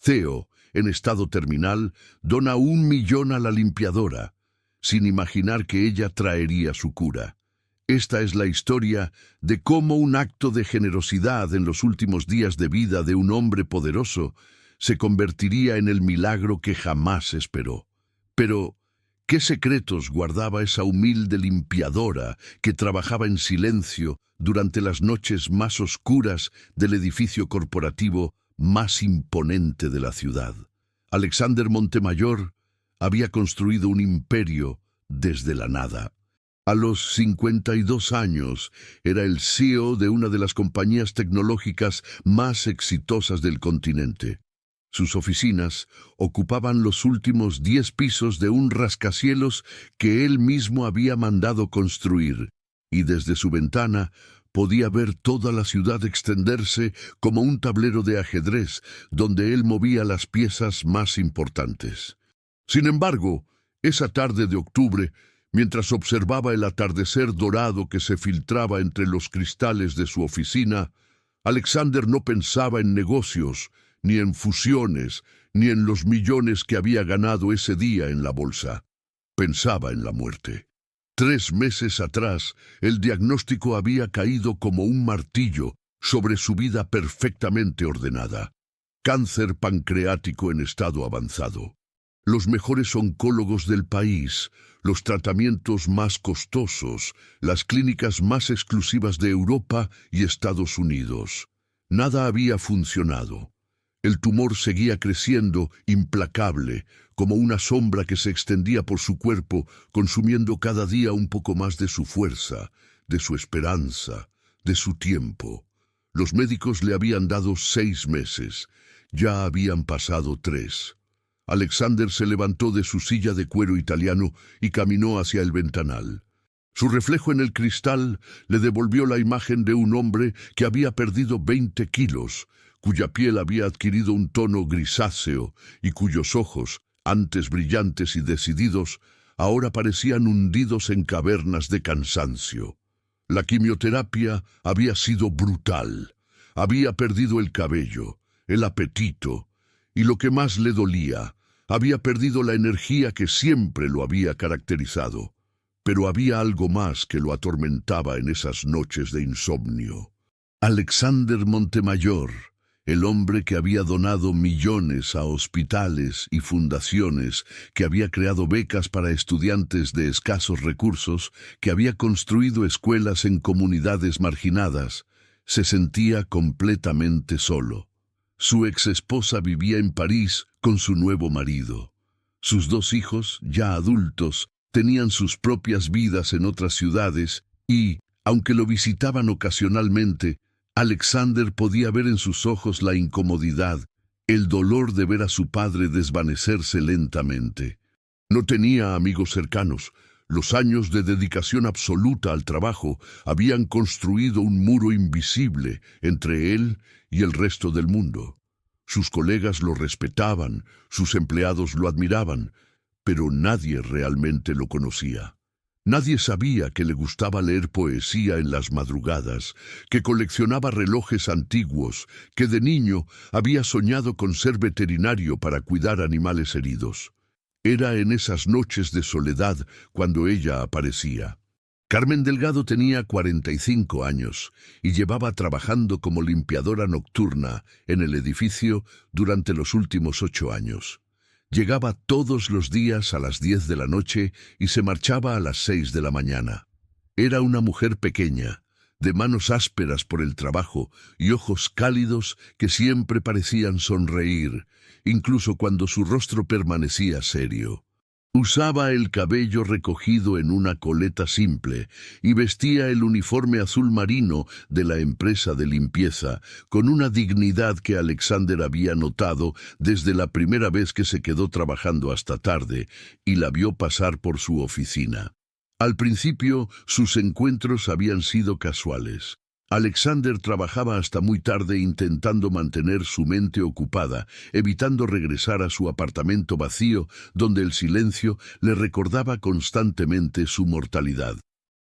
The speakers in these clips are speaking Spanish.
Theo, en estado terminal, dona 1 millón a la limpiadora, sin imaginar que ella traería su cura. Esta es la historia de cómo un acto de generosidad en los últimos días de vida de un hombre poderoso se convertiría en el milagro que jamás esperó. Pero, ¿qué secretos guardaba esa humilde limpiadora que trabajaba en silencio durante las noches más oscuras del edificio corporativo más imponente de la ciudad? Alexander Montemayor había construido un imperio desde la nada. A los 52 años era el CEO de una de las compañías tecnológicas más exitosas del continente. Sus oficinas ocupaban los últimos 10 pisos de un rascacielos que él mismo había mandado construir, y desde su ventana podía ver toda la ciudad extenderse como un tablero de ajedrez donde él movía las piezas más importantes. Sin embargo, esa tarde de octubre, mientras observaba el atardecer dorado que se filtraba entre los cristales de su oficina, Alexander no pensaba en negocios, ni en fusiones, ni en los millones que había ganado ese día en la bolsa. Pensaba en la muerte. 3 meses atrás, el diagnóstico había caído como un martillo sobre su vida perfectamente ordenada. Cáncer pancreático en estado avanzado. Los mejores oncólogos del país, los tratamientos más costosos, las clínicas más exclusivas de Europa y Estados Unidos. Nada había funcionado. El tumor seguía creciendo, implacable, como una sombra que se extendía por su cuerpo, consumiendo cada día un poco más de su fuerza, de su esperanza, de su tiempo. Los médicos le habían dado 6 meses. Ya habían pasado 3. Alexander se levantó de su silla de cuero italiano y caminó hacia el ventanal. Su reflejo en el cristal le devolvió la imagen de un hombre que había perdido 20 kilos, cuya piel había adquirido un tono grisáceo y cuyos ojos, antes brillantes y decididos, ahora parecían hundidos en cavernas de cansancio. La quimioterapia había sido brutal. Había perdido el cabello, el apetito, y lo que más le dolía, había perdido la energía que siempre lo había caracterizado. Pero había algo más que lo atormentaba en esas noches de insomnio. Alexander Montemayor, el hombre que había donado millones a hospitales y fundaciones, que había creado becas para estudiantes de escasos recursos, que había construido escuelas en comunidades marginadas, se sentía completamente solo. Su exesposa vivía en París con su nuevo marido. Sus 2 hijos, ya adultos, tenían sus propias vidas en otras ciudades y, aunque lo visitaban ocasionalmente, Alexander podía ver en sus ojos la incomodidad, el dolor de ver a su padre desvanecerse lentamente. No tenía amigos cercanos. Los años de dedicación absoluta al trabajo habían construido un muro invisible entre él y el resto del mundo. Sus colegas lo respetaban, sus empleados lo admiraban, pero nadie realmente lo conocía. Nadie sabía que le gustaba leer poesía en las madrugadas, que coleccionaba relojes antiguos, que de niño había soñado con ser veterinario para cuidar animales heridos. Era en esas noches de soledad cuando ella aparecía. Carmen Delgado tenía 45 años y llevaba trabajando como limpiadora nocturna en el edificio durante los últimos 8 años. Llegaba todos los días a las 10 de la noche y se marchaba a las 6 de la mañana. Era una mujer pequeña, de manos ásperas por el trabajo y ojos cálidos que siempre parecían sonreír, incluso cuando su rostro permanecía serio. Usaba el cabello recogido en una coleta simple y vestía el uniforme azul marino de la empresa de limpieza con una dignidad que Alexander había notado desde la primera vez que se quedó trabajando hasta tarde y la vio pasar por su oficina. Al principio, sus encuentros habían sido casuales. Alexander trabajaba hasta muy tarde intentando mantener su mente ocupada, evitando regresar a su apartamento vacío, donde el silencio le recordaba constantemente su mortalidad.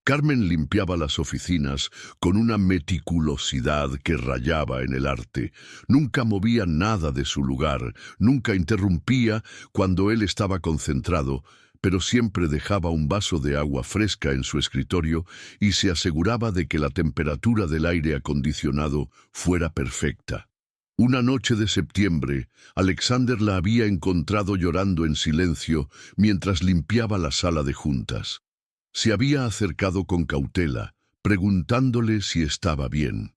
Carmen limpiaba las oficinas con una meticulosidad que rayaba en el arte. Nunca movía nada de su lugar, nunca interrumpía cuando él estaba concentrado, pero siempre dejaba un vaso de agua fresca en su escritorio y se aseguraba de que la temperatura del aire acondicionado fuera perfecta. Una noche de septiembre, Alexander la había encontrado llorando en silencio mientras limpiaba la sala de juntas. Se había acercado con cautela, preguntándole si estaba bien.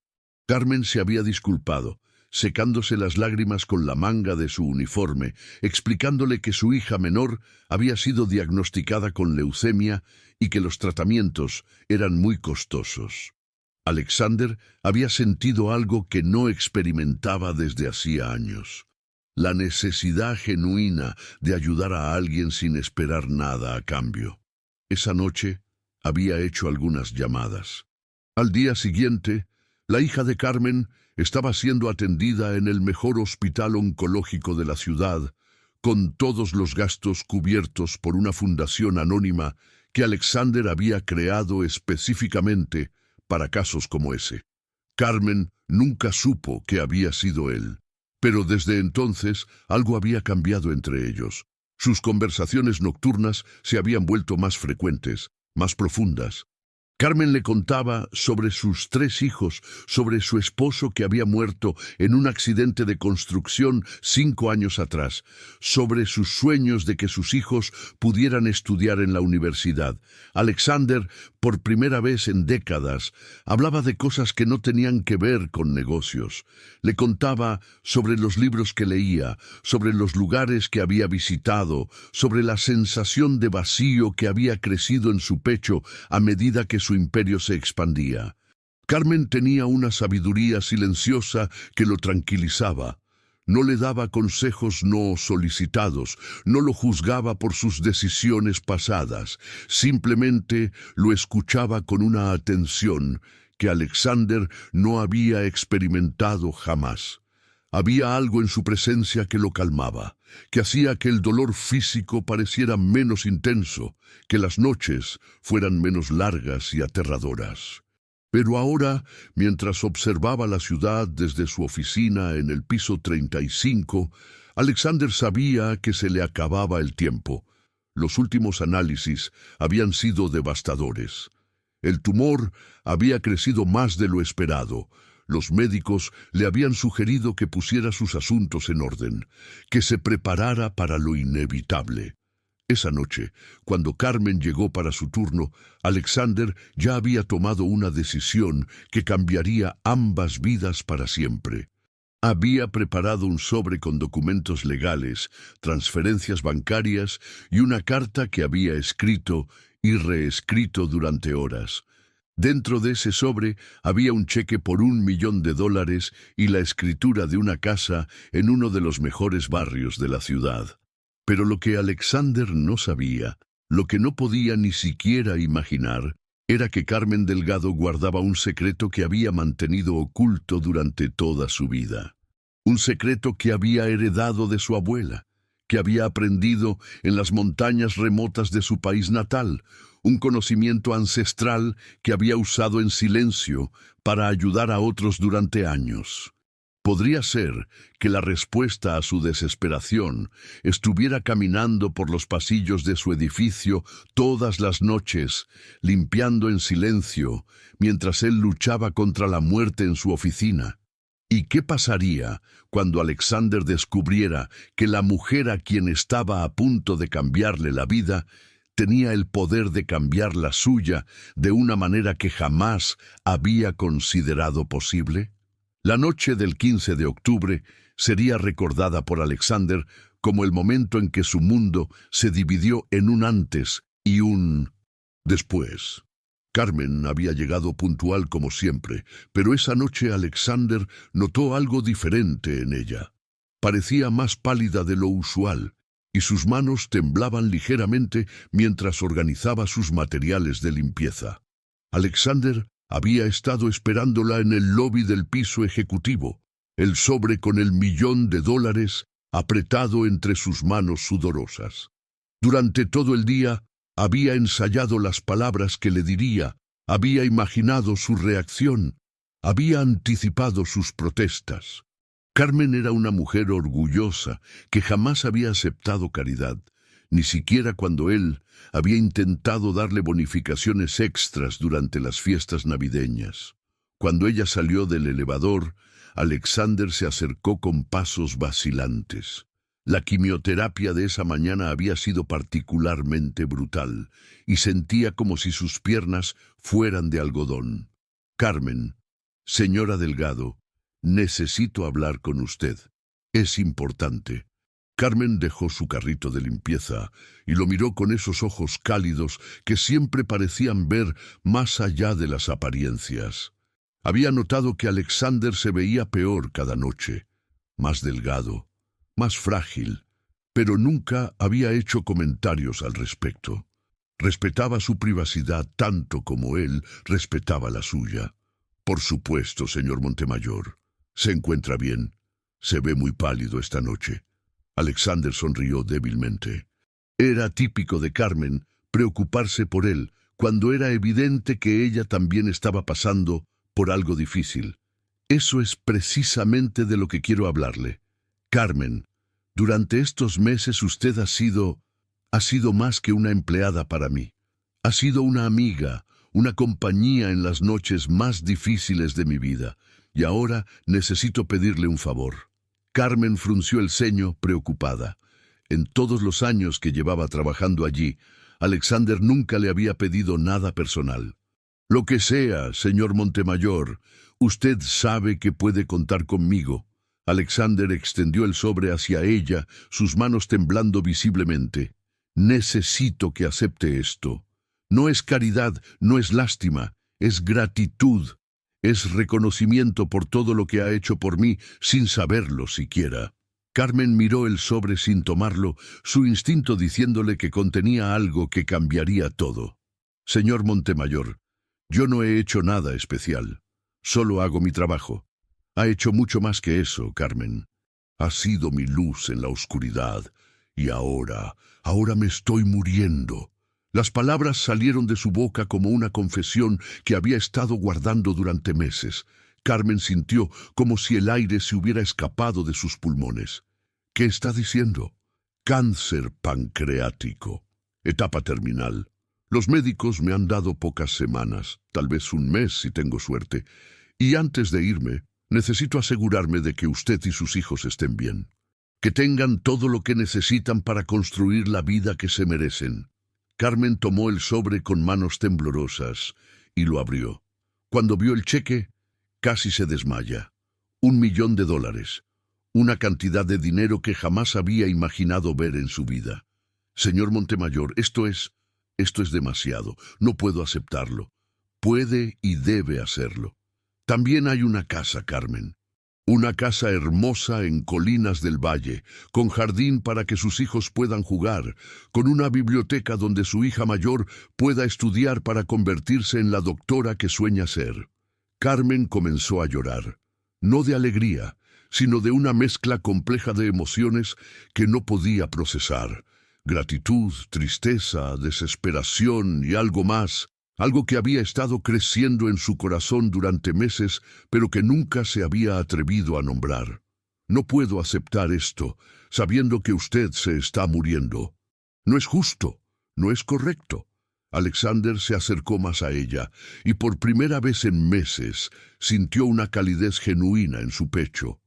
Carmen se había disculpado, secándose las lágrimas con la manga de su uniforme, explicándole que su hija menor había sido diagnosticada con leucemia y que los tratamientos eran muy costosos. Alexander había sentido algo que no experimentaba desde hacía años: la necesidad genuina de ayudar a alguien sin esperar nada a cambio. Esa noche había hecho algunas llamadas. Al día siguiente, la hija de Carmen estaba siendo atendida en el mejor hospital oncológico de la ciudad, con todos los gastos cubiertos por una fundación anónima que Alexander había creado específicamente para casos como ese. Carmen nunca supo que había sido él, pero desde entonces algo había cambiado entre ellos. Sus conversaciones nocturnas se habían vuelto más frecuentes, más profundas. Carmen le contaba sobre sus 3 hijos, sobre su esposo que había muerto en un accidente de construcción 5 años atrás, sobre sus sueños de que sus hijos pudieran estudiar en la universidad. Alexander, por primera vez en décadas, hablaba de cosas que no tenían que ver con negocios. Le contaba sobre los libros que leía, sobre los lugares que había visitado, sobre la sensación de vacío que había crecido en su pecho a medida que su imperio se expandía. Carmen tenía una sabiduría silenciosa que lo tranquilizaba. No le daba consejos no solicitados, no lo juzgaba por sus decisiones pasadas, simplemente lo escuchaba con una atención que Alexander no había experimentado jamás. Había algo en su presencia que lo calmaba, que hacía que el dolor físico pareciera menos intenso, que las noches fueran menos largas y aterradoras. Pero ahora, mientras observaba la ciudad desde su oficina en el piso 35, Alexander sabía que se le acababa el tiempo. Los últimos análisis habían sido devastadores. El tumor había crecido más de lo esperado. Los médicos le habían sugerido que pusiera sus asuntos en orden, que se preparara para lo inevitable. Esa noche, cuando Carmen llegó para su turno, Alexander ya había tomado una decisión que cambiaría ambas vidas para siempre. Había preparado un sobre con documentos legales, transferencias bancarias y una carta que había escrito y reescrito durante horas. Dentro de ese sobre había un cheque por $1 millón y la escritura de una casa en uno de los mejores barrios de la ciudad. Pero lo que Alexander no sabía, lo que no podía ni siquiera imaginar, era que Carmen Delgado guardaba un secreto que había mantenido oculto durante toda su vida. Un secreto que había heredado de su abuela, que había aprendido en las montañas remotas de su país natal, un conocimiento ancestral que había usado en silencio para ayudar a otros durante años. Podría ser que la respuesta a su desesperación estuviera caminando por los pasillos de su edificio todas las noches, limpiando en silencio, mientras él luchaba contra la muerte en su oficina. ¿Y qué pasaría cuando Alexander descubriera que la mujer a quien estaba a punto de cambiarle la vida tenía el poder de cambiar la suya de una manera que jamás había considerado posible? La noche del 15 de octubre sería recordada por Alexander como el momento en que su mundo se dividió en un antes y un después. Carmen había llegado puntual como siempre, pero esa noche Alexander notó algo diferente en ella. Parecía más pálida de lo usual, y sus manos temblaban ligeramente mientras organizaba sus materiales de limpieza. Alexander había estado esperándola en el lobby del piso ejecutivo, el sobre con el $1 millón apretado entre sus manos sudorosas. Durante todo el día, Había ensayado las palabras que le diría, había imaginado su reacción, había anticipado sus protestas. Carmen era una mujer orgullosa que jamás había aceptado caridad, ni siquiera cuando él había intentado darle bonificaciones extras durante las fiestas navideñas. Cuando ella salió del elevador, Alexander se acercó con pasos vacilantes. La quimioterapia de esa mañana había sido particularmente brutal, y sentía como si sus piernas fueran de algodón. «Carmen, señora Delgado, necesito hablar con usted. Es importante». Carmen dejó su carrito de limpieza y lo miró con esos ojos cálidos que siempre parecían ver más allá de las apariencias. Había notado que Alexander se veía peor cada noche, más delgado, más frágil, pero nunca había hecho comentarios al respecto. Respetaba su privacidad tanto como él respetaba la suya. «Por supuesto, señor Montemayor. ¿Se encuentra bien? Se ve muy pálido esta noche». Alexander sonrió débilmente. Era típico de Carmen preocuparse por él cuando era evidente que ella también estaba pasando por algo difícil. «Eso es precisamente de lo que quiero hablarle. Carmen, durante estos meses usted ha sido más que una empleada para mí. Ha sido una amiga, una compañía en las noches más difíciles de mi vida, y ahora necesito pedirle un favor». Carmen frunció el ceño, preocupada. En todos los años que llevaba trabajando allí, Alexander nunca le había pedido nada personal. «Lo que sea, señor Montemayor, usted sabe que puede contar conmigo». Alexander extendió el sobre hacia ella, sus manos temblando visiblemente. «Necesito que acepte esto. No es caridad, no es lástima, es gratitud. Es reconocimiento por todo lo que ha hecho por mí sin saberlo siquiera». Carmen miró el sobre sin tomarlo, su instinto diciéndole que contenía algo que cambiaría todo. «Señor Montemayor, yo no he hecho nada especial. Solo hago mi trabajo. Ha hecho mucho más que eso, Carmen. Ha sido mi luz en la oscuridad. Y ahora me estoy muriendo». Las palabras salieron de su boca como una confesión que había estado guardando durante meses. Carmen sintió como si el aire se hubiera escapado de sus pulmones. «¿Qué está diciendo?» «Cáncer pancreático. Etapa terminal. Los médicos me han dado pocas semanas, tal vez un mes si tengo suerte. Y antes de irme, necesito asegurarme de que usted y sus hijos estén bien. Que tengan todo lo que necesitan para construir la vida que se merecen». Carmen tomó el sobre con manos temblorosas y lo abrió. Cuando vio el cheque, casi se desmaya. $1 millón. Una cantidad de dinero que jamás había imaginado ver en su vida. «Señor Montemayor, esto es demasiado. No puedo aceptarlo. Puede y debe hacerlo. También hay una casa, Carmen. Una casa hermosa en Colinas del Valle, con jardín para que sus hijos puedan jugar, con una biblioteca donde su hija mayor pueda estudiar para convertirse en la doctora que sueña ser». Carmen comenzó a llorar, no de alegría, sino de una mezcla compleja de emociones que no podía procesar. Gratitud, tristeza, desesperación y algo más. Algo que había estado creciendo en su corazón durante meses, pero que nunca se había atrevido a nombrar. «No puedo aceptar esto, sabiendo que usted se está muriendo. No es justo, no es correcto». Alexander se acercó más a ella, y por primera vez en meses sintió una calidez genuina en su pecho.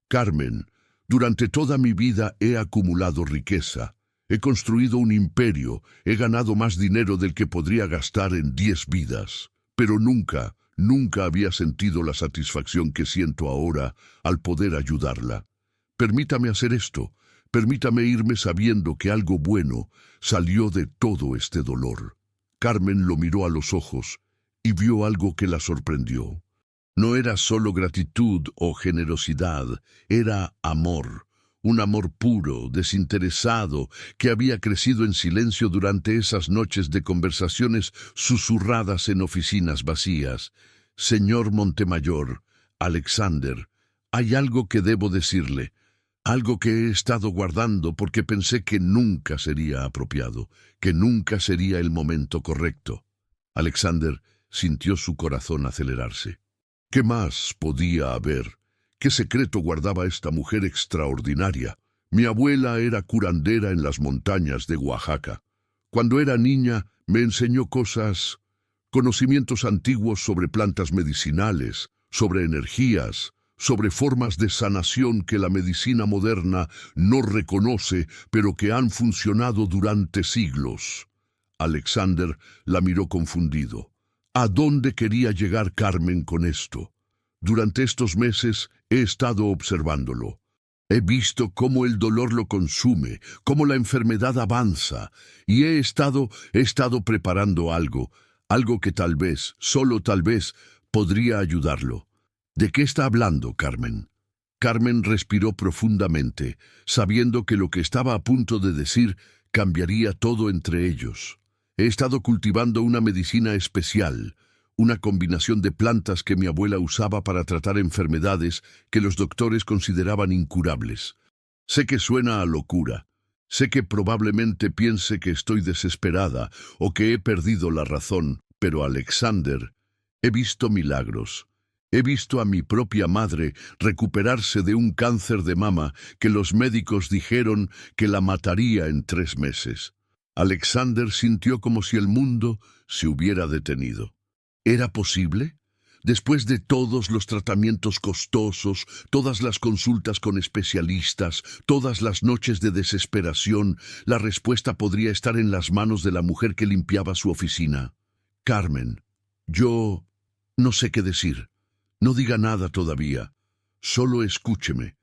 «Carmen, durante toda mi vida he acumulado riqueza. He construido un imperio, he ganado más dinero del que podría gastar en 10 vidas, pero nunca había sentido la satisfacción que siento ahora al poder ayudarla. Permítame hacer esto, permítame irme sabiendo que algo bueno salió de todo este dolor». Carmen lo miró a los ojos y vio algo que la sorprendió. No era solo gratitud o generosidad, era amor. Un amor puro, desinteresado, que había crecido en silencio durante esas noches de conversaciones susurradas en oficinas vacías. «Señor Montemayor, Alexander, hay algo que debo decirle. Algo que he estado guardando porque pensé que nunca sería apropiado, que nunca sería el momento correcto. Alexander sintió su corazón acelerarse. ¿Qué más podía haber? ¿Qué secreto guardaba esta mujer extraordinaria? Mi abuela era curandera en las montañas de Oaxaca. Cuando era niña me enseñó conocimientos antiguos sobre plantas medicinales, sobre energías, sobre formas de sanación que la medicina moderna no reconoce, pero que han funcionado durante siglos. Alexander la miró confundido. ¿A dónde quería llegar Carmen con esto? Durante estos meses he estado observándolo. He visto cómo el dolor lo consume, cómo la enfermedad avanza, y he estado preparando algo que tal vez, solo tal vez, podría ayudarlo. ¿De qué está hablando, Carmen? Carmen respiró profundamente, sabiendo que lo que estaba a punto de decir cambiaría todo entre ellos. He estado cultivando una medicina especial, una combinación de plantas que mi abuela usaba para tratar enfermedades que los doctores consideraban incurables. Sé que suena a locura. Sé que probablemente piense que estoy desesperada o que he perdido la razón, pero Alexander, he visto milagros. He visto a mi propia madre recuperarse de un cáncer de mama que los médicos dijeron que la mataría en 3 meses. Alexander sintió como si el mundo se hubiera detenido. ¿Era posible? Después de todos los tratamientos costosos, todas las consultas con especialistas, todas las noches de desesperación, la respuesta podría estar en las manos de la mujer que limpiaba su oficina. Carmen, yo no sé qué decir. No diga nada todavía. Solo escúcheme.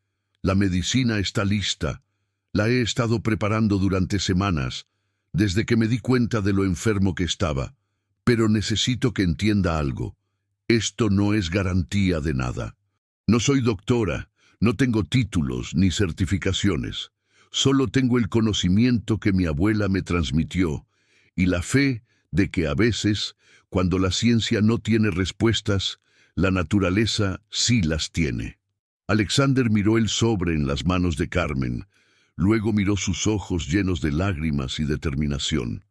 La medicina está lista. La he estado preparando durante semanas, desde que me di cuenta de lo enfermo que estaba. Pero necesito que entienda algo. Esto no es garantía de nada. No soy doctora, no tengo títulos ni certificaciones. Solo tengo el conocimiento que mi abuela me transmitió y la fe de que a veces, cuando la ciencia no tiene respuestas, la naturaleza sí las tiene. Alexander miró el sobre en las manos de Carmen, luego miró sus ojos llenos de lágrimas y determinación.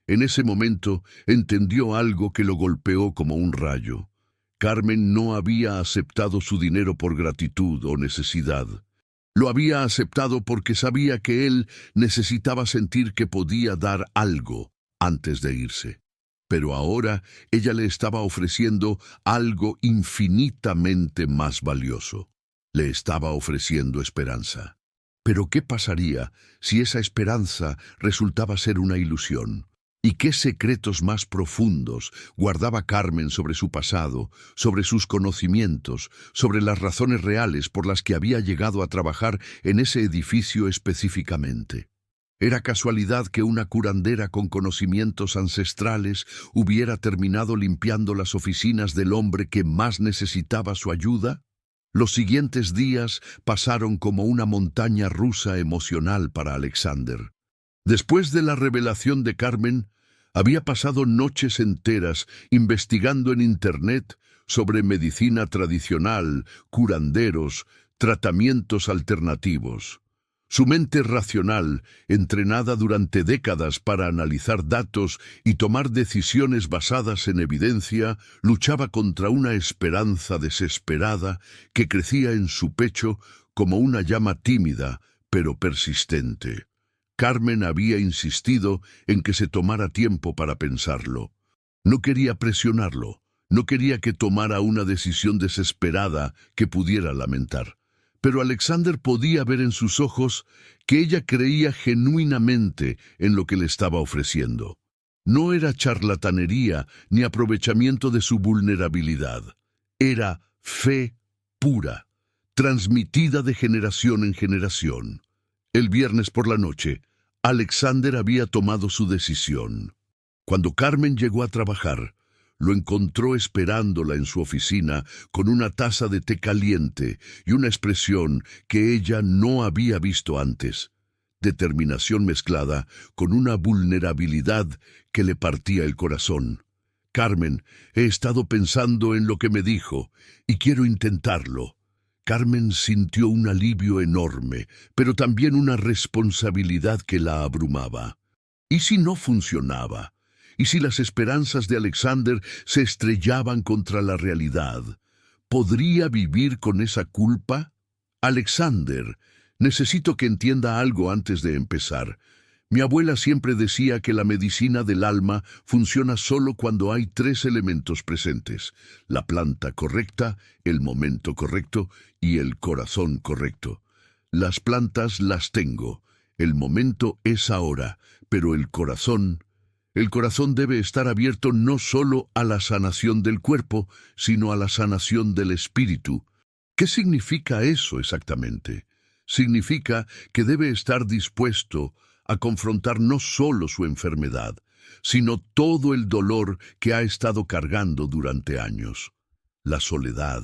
En ese momento entendió algo que lo golpeó como un rayo. Carmen no había aceptado su dinero por gratitud o necesidad. Lo había aceptado porque sabía que él necesitaba sentir que podía dar algo antes de irse. Pero ahora ella le estaba ofreciendo algo infinitamente más valioso. Le estaba ofreciendo esperanza. Pero ¿qué pasaría si esa esperanza resultaba ser una ilusión? ¿Y qué secretos más profundos guardaba Carmen sobre su pasado, sobre sus conocimientos, sobre las razones reales por las que había llegado a trabajar en ese edificio específicamente? ¿Era casualidad que una curandera con conocimientos ancestrales hubiera terminado limpiando las oficinas del hombre que más necesitaba su ayuda? Los siguientes días pasaron como una montaña rusa emocional para Alexander. Después de la revelación de Carmen, había pasado noches enteras investigando en Internet sobre medicina tradicional, curanderos, tratamientos alternativos. Su mente racional, entrenada durante décadas para analizar datos y tomar decisiones basadas en evidencia, luchaba contra una esperanza desesperada que crecía en su pecho como una llama tímida, pero persistente. Carmen había insistido en que se tomara tiempo para pensarlo. No quería presionarlo, no quería que tomara una decisión desesperada que pudiera lamentar. Pero Alexander podía ver en sus ojos que ella creía genuinamente en lo que le estaba ofreciendo. No era charlatanería ni aprovechamiento de su vulnerabilidad. Era fe pura, transmitida de generación en generación. El viernes por la noche, Alexander había tomado su decisión. Cuando Carmen llegó a trabajar, lo encontró esperándola en su oficina con una taza de té caliente y una expresión que ella no había visto antes. Determinación mezclada con una vulnerabilidad que le partía el corazón. Carmen, he estado pensando en lo que me dijo y quiero intentarlo. Carmen sintió un alivio enorme, pero también una responsabilidad que la abrumaba. ¿Y si no funcionaba? ¿Y si las esperanzas de Alexander se estrellaban contra la realidad? ¿Podría vivir con esa culpa? Alexander, necesito que entienda algo antes de empezar. Mi abuela siempre decía que la medicina del alma funciona solo cuando hay 3 elementos presentes: la planta correcta, el momento correcto y el corazón correcto. Las plantas las tengo, el momento es ahora, pero el corazón debe estar abierto no solo a la sanación del cuerpo, sino a la sanación del espíritu. ¿Qué significa eso exactamente? Significa que debe estar dispuesto a confrontar no solo su enfermedad, sino todo el dolor que ha estado cargando durante años. La soledad,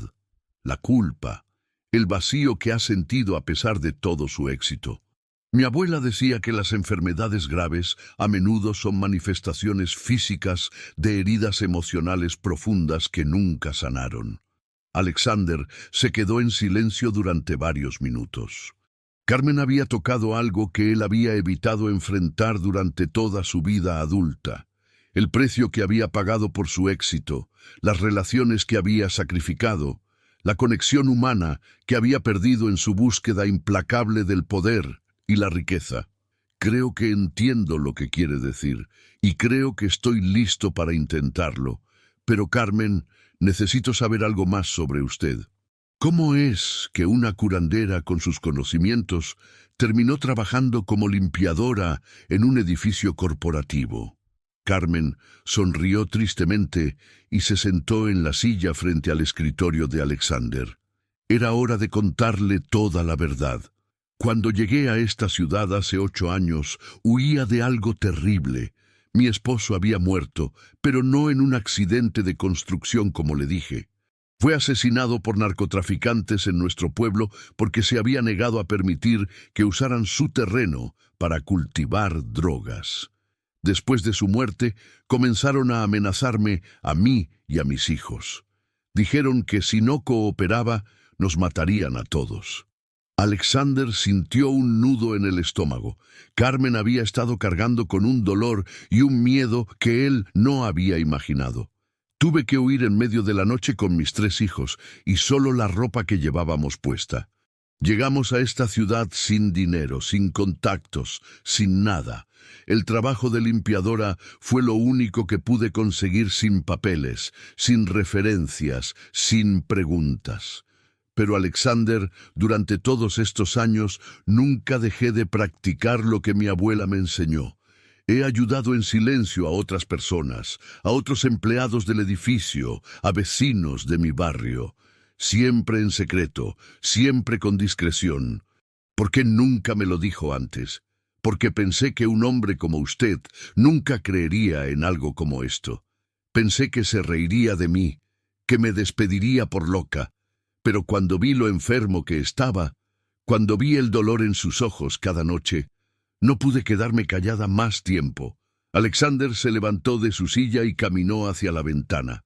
la culpa, el vacío que ha sentido a pesar de todo su éxito. Mi abuela decía que las enfermedades graves a menudo son manifestaciones físicas de heridas emocionales profundas que nunca sanaron. Alexander se quedó en silencio durante varios minutos. Carmen había tocado algo que él había evitado enfrentar durante toda su vida adulta: el precio que había pagado por su éxito, las relaciones que había sacrificado, la conexión humana que había perdido en su búsqueda implacable del poder y la riqueza. Creo que entiendo lo que quiere decir, y creo que estoy listo para intentarlo. Pero Carmen, necesito saber algo más sobre usted. ¿Cómo es que una curandera con sus conocimientos terminó trabajando como limpiadora en un edificio corporativo? Carmen sonrió tristemente y se sentó en la silla frente al escritorio de Alexander. Era hora de contarle toda la verdad. Cuando llegué a esta ciudad hace 8 años, huía de algo terrible. Mi esposo había muerto, pero no en un accidente de construcción como le dije. Fue asesinado por narcotraficantes en nuestro pueblo porque se había negado a permitir que usaran su terreno para cultivar drogas. Después de su muerte, comenzaron a amenazarme a mí y a mis hijos. Dijeron que si no cooperaba, nos matarían a todos. Alexander sintió un nudo en el estómago. Carmen había estado cargando con un dolor y un miedo que él no había imaginado. Tuve que huir en medio de la noche con mis 3 hijos y solo la ropa que llevábamos puesta. Llegamos a esta ciudad sin dinero, sin contactos, sin nada. El trabajo de limpiadora fue lo único que pude conseguir sin papeles, sin referencias, sin preguntas. Pero Alexander, durante todos estos años, nunca dejé de practicar lo que mi abuela me enseñó. He ayudado en silencio a otras personas, a otros empleados del edificio, a vecinos de mi barrio. Siempre en secreto, siempre con discreción. ¿Por qué nunca me lo dijo antes? Porque pensé que un hombre como usted nunca creería en algo como esto. Pensé que se reiría de mí, que me despediría por loca. Pero cuando vi lo enfermo que estaba, cuando vi el dolor en sus ojos cada noche, no pude quedarme callada más tiempo. Alexander se levantó de su silla y caminó hacia la ventana.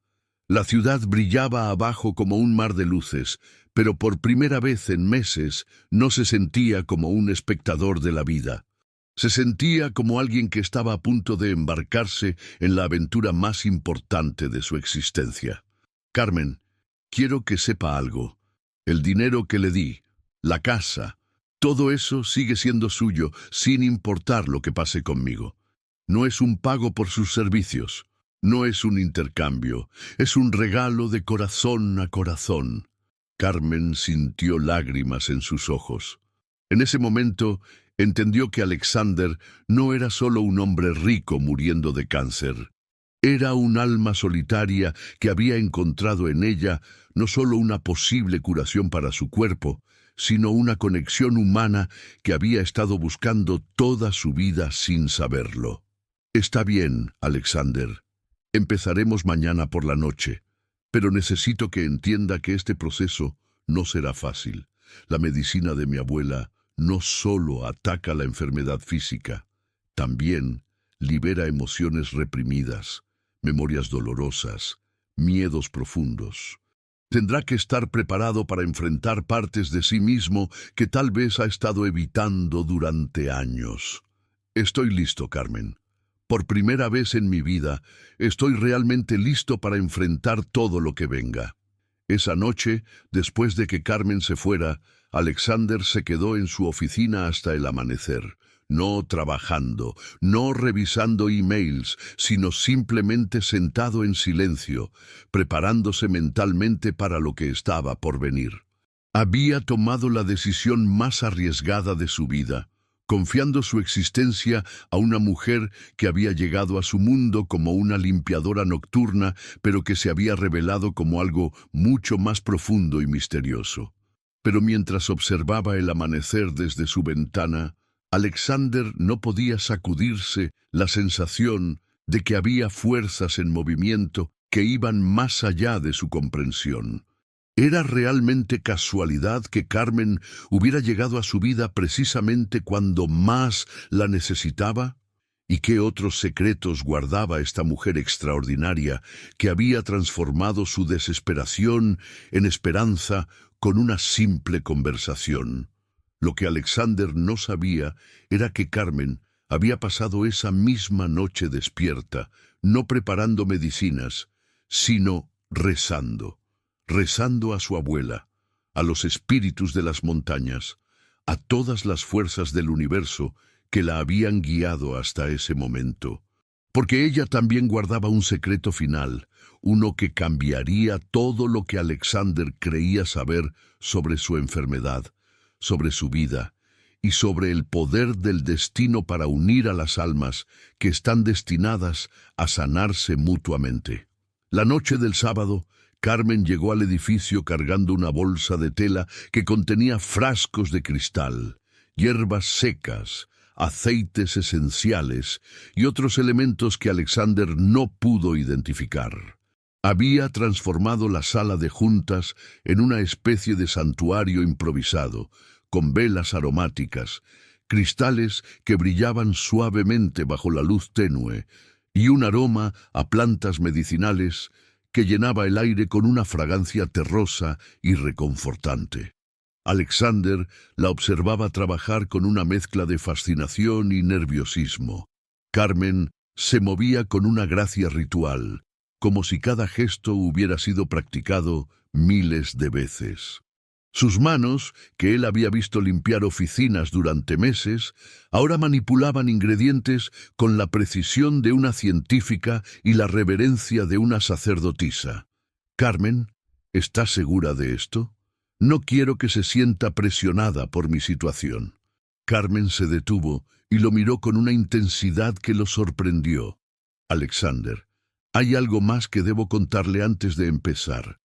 La ciudad brillaba abajo como un mar de luces, pero por primera vez en meses no se sentía como un espectador de la vida. Se sentía como alguien que estaba a punto de embarcarse en la aventura más importante de su existencia. Carmen, quiero que sepa algo. El dinero que le di, la casa, todo eso sigue siendo suyo, sin importar lo que pase conmigo. No es un pago por sus servicios, no es un intercambio, es un regalo de corazón a corazón. Carmen sintió lágrimas en sus ojos. En ese momento, entendió que Alexander no era solo un hombre rico muriendo de cáncer. Era un alma solitaria que había encontrado en ella no solo una posible curación para su cuerpo, sino una conexión humana que había estado buscando toda su vida sin saberlo. Está bien, Alexander. Empezaremos mañana por la noche, pero necesito que entienda que este proceso no será fácil. La medicina de mi abuela no solo ataca la enfermedad física, también libera emociones reprimidas, memorias dolorosas, miedos profundos. Tendrá que estar preparado para enfrentar partes de sí mismo que tal vez ha estado evitando durante años. Estoy listo, Carmen. Por primera vez en mi vida, estoy realmente listo para enfrentar todo lo que venga. Esa noche, después de que Carmen se fuera, Alexander se quedó en su oficina hasta el amanecer, no trabajando, no revisando emails, sino simplemente sentado en silencio, preparándose mentalmente para lo que estaba por venir. Había tomado la decisión más arriesgada de su vida, confiando su existencia a una mujer que había llegado a su mundo como una limpiadora nocturna, pero que se había revelado como algo mucho más profundo y misterioso. Pero mientras observaba el amanecer desde su ventana, Alexander no podía sacudirse la sensación de que había fuerzas en movimiento que iban más allá de su comprensión. ¿Era realmente casualidad que Carmen hubiera llegado a su vida precisamente cuando más la necesitaba? ¿Y qué otros secretos guardaba esta mujer extraordinaria que había transformado su desesperación en esperanza con una simple conversación? Lo que Alexander no sabía era que Carmen había pasado esa misma noche despierta, no preparando medicinas, sino rezando a su abuela, a los espíritus de las montañas, a todas las fuerzas del universo que la habían guiado hasta ese momento. Porque ella también guardaba un secreto final, uno que cambiaría todo lo que Alexander creía saber sobre su enfermedad, sobre su vida y sobre el poder del destino para unir a las almas que están destinadas a sanarse mutuamente. La noche del sábado, Carmen llegó al edificio cargando una bolsa de tela que contenía frascos de cristal, hierbas secas, aceites esenciales y otros elementos que Alexander no pudo identificar. Había transformado la sala de juntas en una especie de santuario improvisado, con velas aromáticas, cristales que brillaban suavemente bajo la luz tenue y un aroma a plantas medicinales que llenaba el aire con una fragancia terrosa y reconfortante. Alexander la observaba trabajar con una mezcla de fascinación y nerviosismo. Carmen se movía con una gracia ritual, como si cada gesto hubiera sido practicado miles de veces. Sus manos, que él había visto limpiar oficinas durante meses, ahora manipulaban ingredientes con la precisión de una científica y la reverencia de una sacerdotisa. «Carmen, ¿estás segura de esto? No quiero que se sienta presionada por mi situación». Carmen se detuvo y lo miró con una intensidad que lo sorprendió. «Alexander, hay algo más que debo contarle antes de empezar.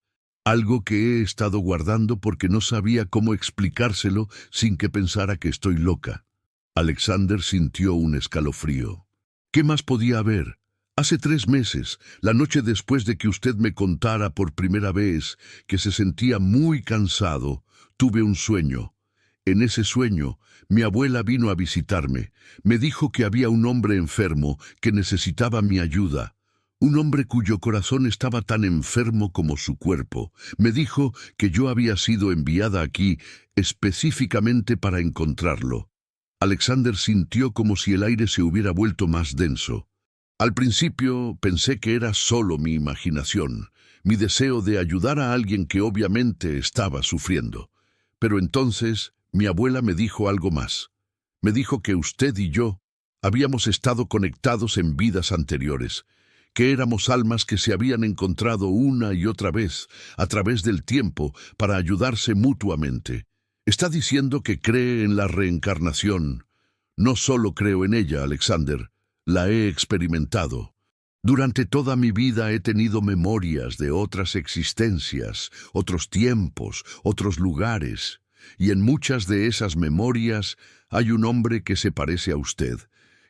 Algo que he estado guardando porque no sabía cómo explicárselo sin que pensara que estoy loca». Alexander sintió un escalofrío. ¿Qué más podía haber? Hace 3 meses, la noche después de que usted me contara por primera vez que se sentía muy cansado, tuve un sueño. En ese sueño, mi abuela vino a visitarme. Me dijo que había un hombre enfermo que necesitaba mi ayuda. Un hombre cuyo corazón estaba tan enfermo como su cuerpo. Me dijo que yo había sido enviada aquí específicamente para encontrarlo. Alexander sintió como si el aire se hubiera vuelto más denso. Al principio pensé que era solo mi imaginación, mi deseo de ayudar a alguien que obviamente estaba sufriendo. Pero entonces mi abuela me dijo algo más. Me dijo que usted y yo habíamos estado conectados en vidas anteriores, que éramos almas que se habían encontrado una y otra vez a través del tiempo para ayudarse mutuamente. Está diciendo que cree en la reencarnación. No solo creo en ella, Alexander, la he experimentado. Durante toda mi vida he tenido memorias de otras existencias, otros tiempos, otros lugares, y en muchas de esas memorias hay un hombre que se parece a usted,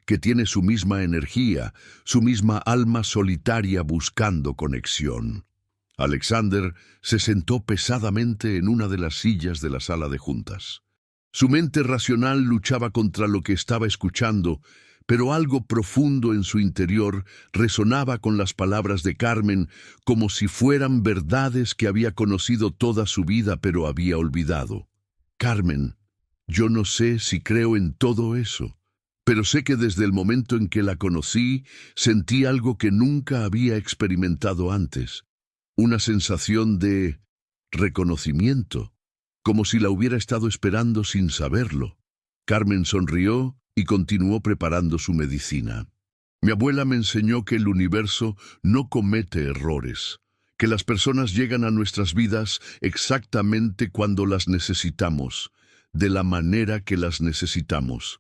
que tiene su misma energía, su misma alma solitaria buscando conexión». Alexander se sentó pesadamente en una de las sillas de la sala de juntas. Su mente racional luchaba contra lo que estaba escuchando, pero algo profundo en su interior resonaba con las palabras de Carmen como si fueran verdades que había conocido toda su vida pero había olvidado. Carmen, yo no sé si creo en todo eso, pero sé que desde el momento en que la conocí, sentí algo que nunca había experimentado antes, una sensación de reconocimiento, como si la hubiera estado esperando sin saberlo. Carmen sonrió y continuó preparando su medicina. Mi abuela me enseñó que el universo no comete errores, que las personas llegan a nuestras vidas exactamente cuando las necesitamos, de la manera que las necesitamos.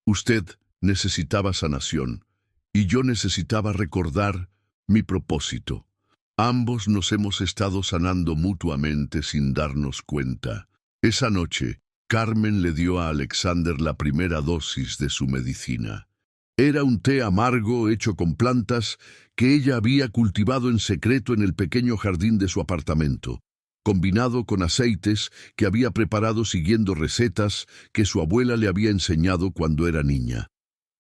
Usted necesitaba sanación, y yo necesitaba recordar mi propósito. Ambos nos hemos estado sanando mutuamente sin darnos cuenta. Esa noche, Carmen le dio a Alexander la primera dosis de su medicina. Era un té amargo hecho con plantas que ella había cultivado en secreto en el pequeño jardín de su apartamento, combinado con aceites que había preparado siguiendo recetas que su abuela le había enseñado cuando era niña.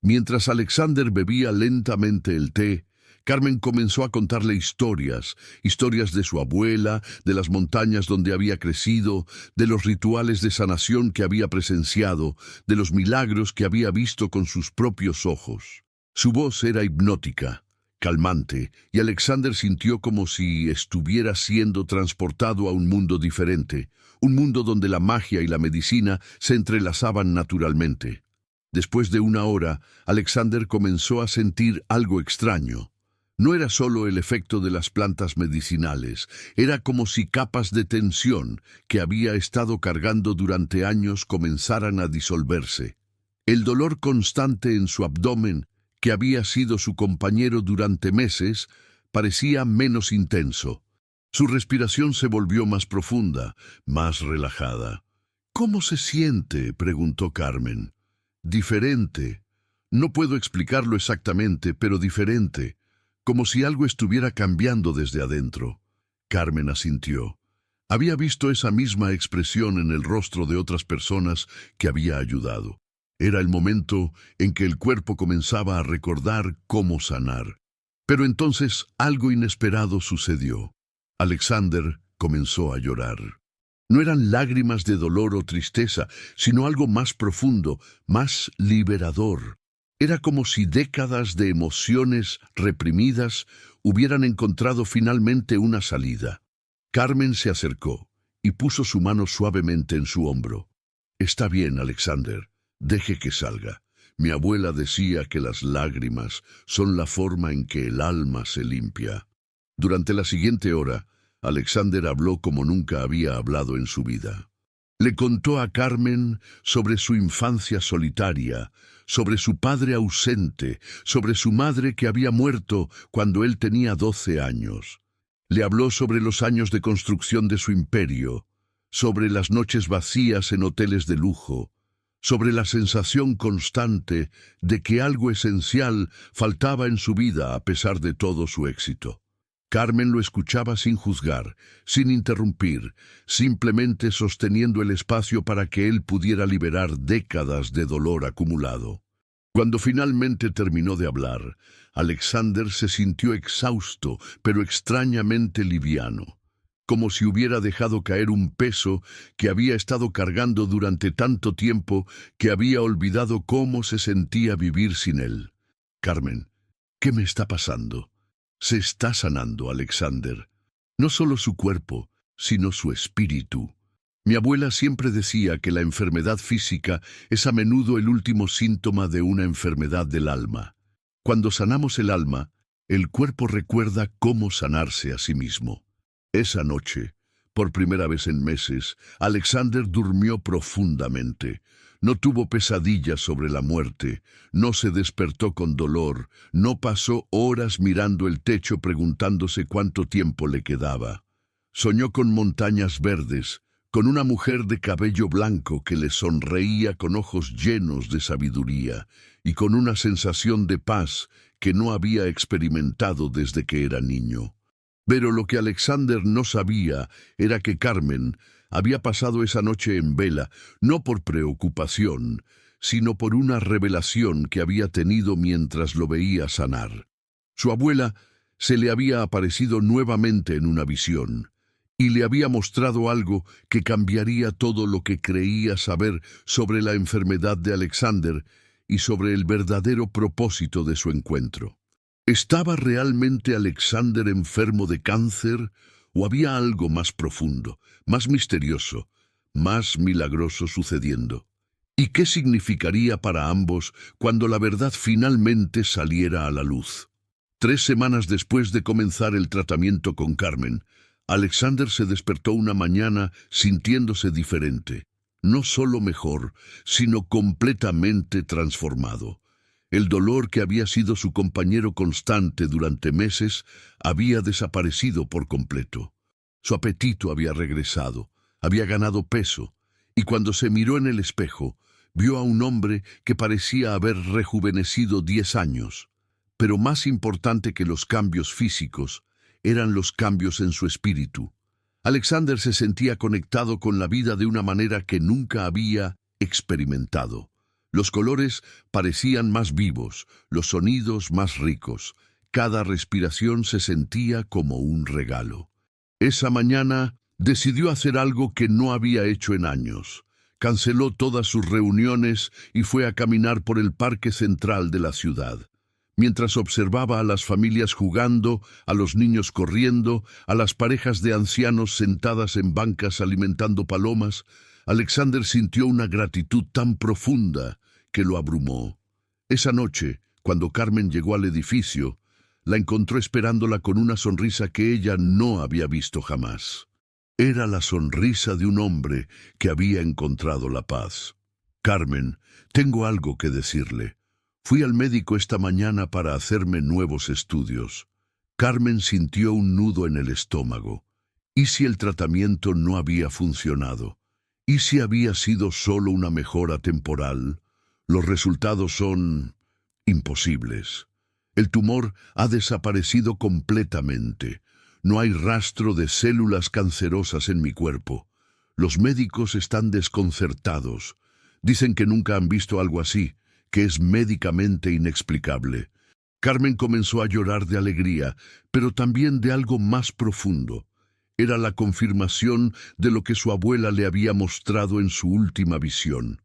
Mientras Alexander bebía lentamente el té, Carmen comenzó a contarle historias de su abuela, de las montañas donde había crecido, de los rituales de sanación que había presenciado, de los milagros que había visto con sus propios ojos. Su voz era hipnótica, calmante, y Alexander sintió como si estuviera siendo transportado a un mundo diferente, un mundo donde la magia y la medicina se entrelazaban naturalmente. Después de una hora, Alexander comenzó a sentir algo extraño. No era solo el efecto de las plantas medicinales, era como si capas de tensión que había estado cargando durante años comenzaran a disolverse. El dolor constante en su abdomen, que había sido su compañero durante meses, parecía menos intenso. Su respiración se volvió más profunda, más relajada. «¿Cómo se siente?», preguntó Carmen. «Diferente. No puedo explicarlo exactamente, pero diferente. Como si algo estuviera cambiando desde adentro». Carmen asintió. Había visto esa misma expresión en el rostro de otras personas que había ayudado. Era el momento en que el cuerpo comenzaba a recordar cómo sanar. Pero entonces algo inesperado sucedió. Alexander comenzó a llorar. No eran lágrimas de dolor o tristeza, sino algo más profundo, más liberador. Era como si décadas de emociones reprimidas hubieran encontrado finalmente una salida. Carmen se acercó y puso su mano suavemente en su hombro. «Está bien, Alexander. Deje que salga. Mi abuela decía que las lágrimas son la forma en que el alma se limpia». Durante la siguiente hora, Alexander habló como nunca había hablado en su vida. Le contó a Carmen sobre su infancia solitaria, sobre su padre ausente, sobre su madre que había muerto cuando él tenía 12 años. Le habló sobre los años de construcción de su imperio, sobre las noches vacías en hoteles de lujo, sobre la sensación constante de que algo esencial faltaba en su vida a pesar de todo su éxito. Carmen lo escuchaba sin juzgar, sin interrumpir, simplemente sosteniendo el espacio para que él pudiera liberar décadas de dolor acumulado. Cuando finalmente terminó de hablar, Alexander se sintió exhausto, pero extrañamente liviano, como si hubiera dejado caer un peso que había estado cargando durante tanto tiempo que había olvidado cómo se sentía vivir sin él. «Carmen, ¿qué me está pasando?» «Se está sanando, Alexander. No solo su cuerpo, sino su espíritu». Mi abuela siempre decía que la enfermedad física es a menudo el último síntoma de una enfermedad del alma. Cuando sanamos el alma, el cuerpo recuerda cómo sanarse a sí mismo. Esa noche, por primera vez en meses, Alexander durmió profundamente. No tuvo pesadillas sobre la muerte, no se despertó con dolor, no pasó horas mirando el techo preguntándose cuánto tiempo le quedaba. Soñó con montañas verdes, con una mujer de cabello blanco que le sonreía con ojos llenos de sabiduría y con una sensación de paz que no había experimentado desde que era niño. Pero lo que Alexander no sabía era que Carmen había pasado esa noche en vela, no por preocupación, sino por una revelación que había tenido mientras lo veía sanar. Su abuela se le había aparecido nuevamente en una visión, y le había mostrado algo que cambiaría todo lo que creía saber sobre la enfermedad de Alexander y sobre el verdadero propósito de su encuentro. ¿Estaba realmente Alexander enfermo de cáncer o había algo más profundo, más misterioso, más milagroso sucediendo? ¿Y qué significaría para ambos cuando la verdad finalmente saliera a la luz? 3 semanas después de comenzar el tratamiento con Carmen, Alexander se despertó una mañana sintiéndose diferente, no solo mejor, sino completamente transformado. El dolor que había sido su compañero constante durante meses había desaparecido por completo. Su apetito había regresado, había ganado peso, y cuando se miró en el espejo, vio a un hombre que parecía haber rejuvenecido 10 años. Pero más importante que los cambios físicos eran los cambios en su espíritu. Alexander se sentía conectado con la vida de una manera que nunca había experimentado. Los colores parecían más vivos, los sonidos más ricos. Cada respiración se sentía como un regalo. Esa mañana decidió hacer algo que no había hecho en años. Canceló todas sus reuniones y fue a caminar por el parque central de la ciudad. Mientras observaba a las familias jugando, a los niños corriendo, a las parejas de ancianos sentadas en bancas alimentando palomas, Alexander sintió una gratitud tan profunda que lo abrumó. Esa noche, cuando Carmen llegó al edificio, la encontró esperándola con una sonrisa que ella no había visto jamás. Era la sonrisa de un hombre que había encontrado la paz. «Carmen, tengo algo que decirle. Fui al médico esta mañana para hacerme nuevos estudios». Carmen sintió un nudo en el estómago. ¿Y si el tratamiento no había funcionado? ¿Y si había sido solo una mejora temporal? Los resultados son imposibles. El tumor ha desaparecido completamente. No hay rastro de células cancerosas en mi cuerpo. Los médicos están desconcertados. Dicen que nunca han visto algo así, que es médicamente inexplicable. Carmen comenzó a llorar de alegría, pero también de algo más profundo. Era la confirmación de lo que su abuela le había mostrado en su última visión.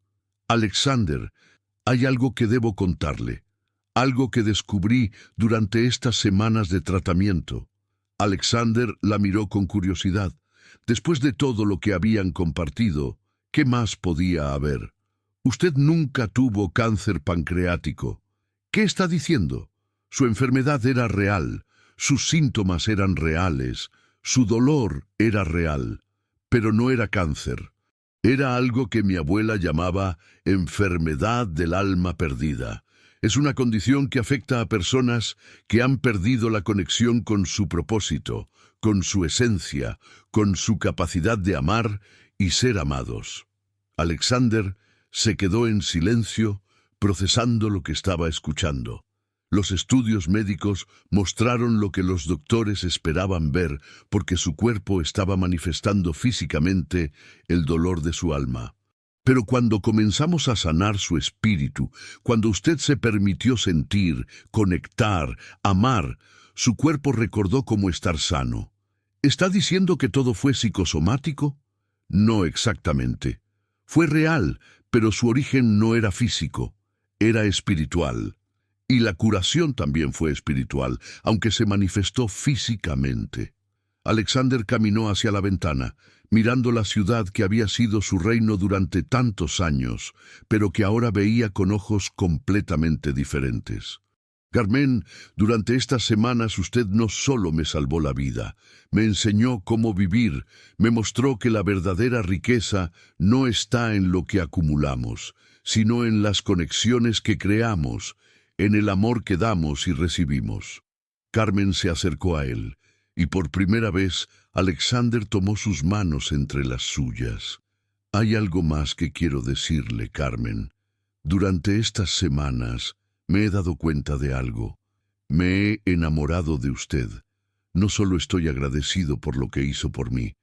«Alexander, hay algo que debo contarle, algo que descubrí durante estas semanas de tratamiento». Alexander la miró con curiosidad. Después de todo lo que habían compartido, ¿qué más podía haber? «Usted nunca tuvo cáncer pancreático». «¿Qué está diciendo?» Su enfermedad era real, sus síntomas eran reales, su dolor era real, pero no era cáncer. Era algo que mi abuela llamaba enfermedad del alma perdida. Es una condición que afecta a personas que han perdido la conexión con su propósito, con su esencia, con su capacidad de amar y ser amados. Alexander se quedó en silencio, procesando lo que estaba escuchando. Los estudios médicos mostraron lo que los doctores esperaban ver porque su cuerpo estaba manifestando físicamente el dolor de su alma. Pero cuando comenzamos a sanar su espíritu, cuando usted se permitió sentir, conectar, amar, su cuerpo recordó cómo estar sano. ¿Está diciendo que todo fue psicosomático? No exactamente. Fue real, pero su origen no era físico, era espiritual. Y la curación también fue espiritual, aunque se manifestó físicamente. Alexander caminó hacia la ventana, mirando la ciudad que había sido su reino durante tantos años, pero que ahora veía con ojos completamente diferentes. «Carmen, durante estas semanas usted no solo me salvó la vida, me enseñó cómo vivir, me mostró que la verdadera riqueza no está en lo que acumulamos, sino en las conexiones que creamos, en el amor que damos y recibimos». Carmen se acercó a él, y por primera vez Alexander tomó sus manos entre las suyas. «Hay algo más que quiero decirle, Carmen. Durante estas semanas me he dado cuenta de algo. Me he enamorado de usted. No solo estoy agradecido por lo que hizo por mí.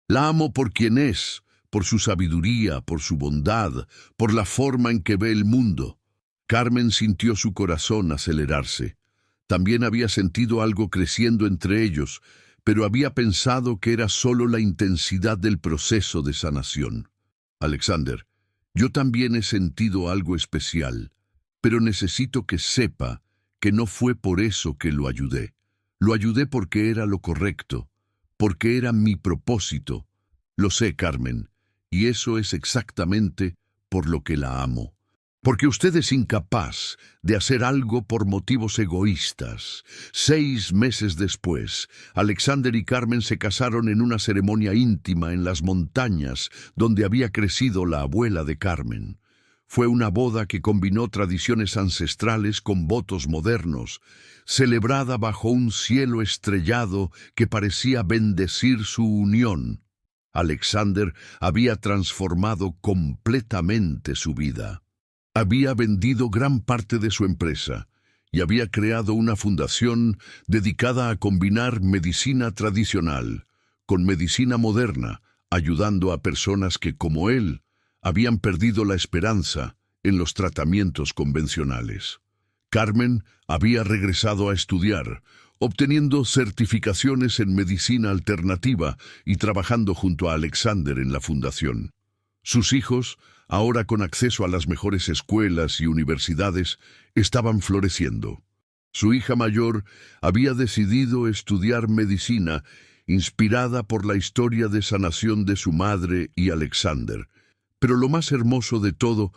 La amo por quien es, por su sabiduría, por su bondad, por la forma en que ve el mundo. Carmen sintió su corazón acelerarse. También había sentido algo creciendo entre ellos, pero había pensado que era solo la intensidad del proceso de sanación. Alexander, yo también he sentido algo especial, pero necesito que sepa que no fue por eso que lo ayudé. Lo ayudé porque era lo correcto, porque era mi propósito. Lo sé, Carmen, y eso es exactamente por lo que la amo. Porque usted es incapaz de hacer algo por motivos egoístas. 6 meses después, Alexander y Carmen se casaron en una ceremonia íntima en las montañas donde había crecido la abuela de Carmen. Fue una boda que combinó tradiciones ancestrales con votos modernos, celebrada bajo un cielo estrellado que parecía bendecir su unión. Alexander había transformado completamente su vida. Había vendido gran parte de su empresa y había creado una fundación dedicada a combinar medicina tradicional con medicina moderna, ayudando a personas que, como él, habían perdido la esperanza en los tratamientos convencionales. Carmen había regresado a estudiar, obteniendo certificaciones en medicina alternativa y trabajando junto a Alexander en la fundación. Sus hijos, ahora con acceso a las mejores escuelas y universidades, estaban floreciendo. Su hija mayor había decidido estudiar medicina, inspirada por la historia de sanación de su madre y Alexander. Pero lo más hermoso de todo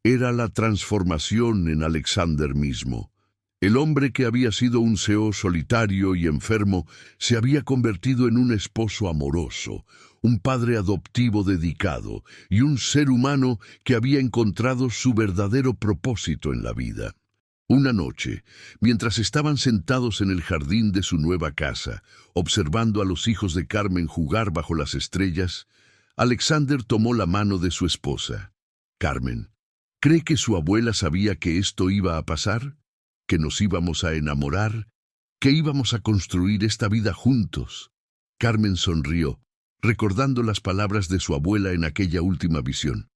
era la transformación en Alexander mismo. El hombre que había sido un CEO solitario y enfermo se había convertido en un esposo amoroso, un padre adoptivo dedicado y un ser humano que había encontrado su verdadero propósito en la vida. Una noche, mientras estaban sentados en el jardín de su nueva casa, observando a los hijos de Carmen jugar bajo las estrellas, Alexander tomó la mano de su esposa. Carmen, ¿cree que su abuela sabía que esto iba a pasar? ¿Que nos íbamos a enamorar? ¿Que íbamos a construir esta vida juntos? Carmen sonrió, recordando las palabras de su abuela en aquella última visión.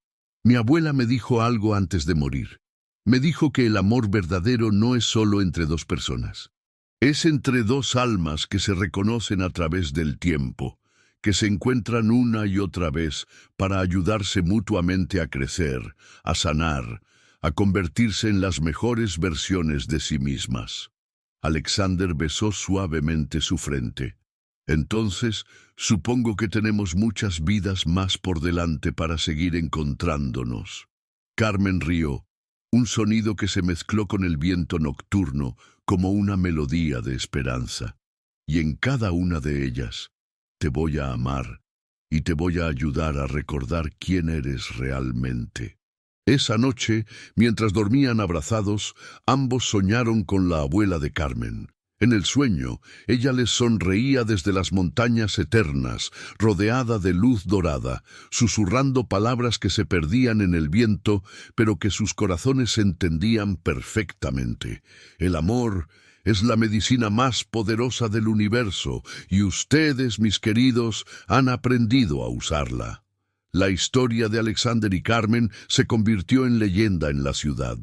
Mi abuela me dijo algo antes de morir. Me dijo que el amor verdadero no es solo entre dos personas. Es entre dos almas que se reconocen a través del tiempo, que se encuentran una y otra vez para ayudarse mutuamente a crecer, a sanar, a convertirse en las mejores versiones de sí mismas. Alexander besó suavemente su frente. Entonces, supongo que tenemos muchas vidas más por delante para seguir encontrándonos. Carmen rió, un sonido que se mezcló con el viento nocturno como una melodía de esperanza. Y en cada una de ellas, te voy a amar y te voy a ayudar a recordar quién eres realmente. Esa noche, mientras dormían abrazados, ambos soñaron con la abuela de Carmen. En el sueño, ella les sonreía desde las montañas eternas, rodeada de luz dorada, susurrando palabras que se perdían en el viento, pero que sus corazones entendían perfectamente. El amor es la medicina más poderosa del universo, y ustedes, mis queridos, han aprendido a usarla. La historia de Alexander y Carmen se convirtió en leyenda en la ciudad,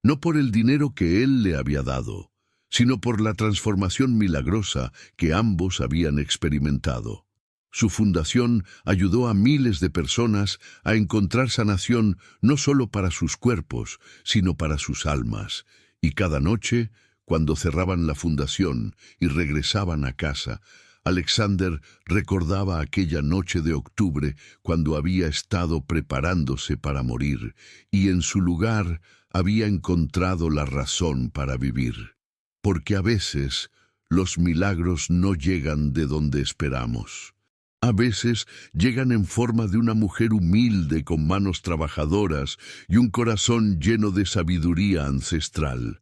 no por el dinero que él le había dado, sino por la transformación milagrosa que ambos habían experimentado. Su fundación ayudó a miles de personas a encontrar sanación no solo para sus cuerpos, sino para sus almas, y cada noche, cuando cerraban la fundación y regresaban a casa, Alexander recordaba aquella noche de octubre cuando había estado preparándose para morir y en su lugar había encontrado la razón para vivir. Porque a veces los milagros no llegan de donde esperamos. A veces llegan en forma de una mujer humilde con manos trabajadoras y un corazón lleno de sabiduría ancestral.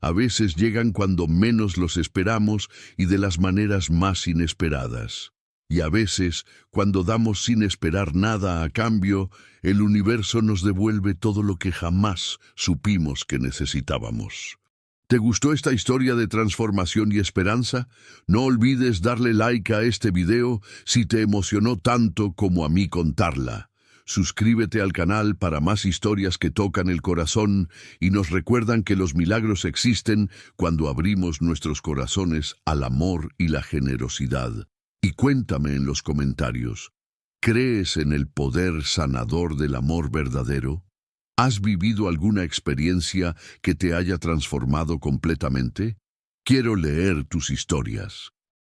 A veces llegan cuando menos los esperamos y de las maneras más inesperadas. Y a veces, cuando damos sin esperar nada a cambio, el universo nos devuelve todo lo que jamás supimos que necesitábamos. ¿Te gustó esta historia de transformación y esperanza? No olvides darle like a este video si te emocionó tanto como a mí contarla. Suscríbete al canal para más historias que tocan el corazón y nos recuerdan que los milagros existen cuando abrimos nuestros corazones al amor y la generosidad. Y cuéntame en los comentarios, ¿crees en el poder sanador del amor verdadero? ¿Has vivido alguna experiencia que te haya transformado completamente? Quiero leer tus historias.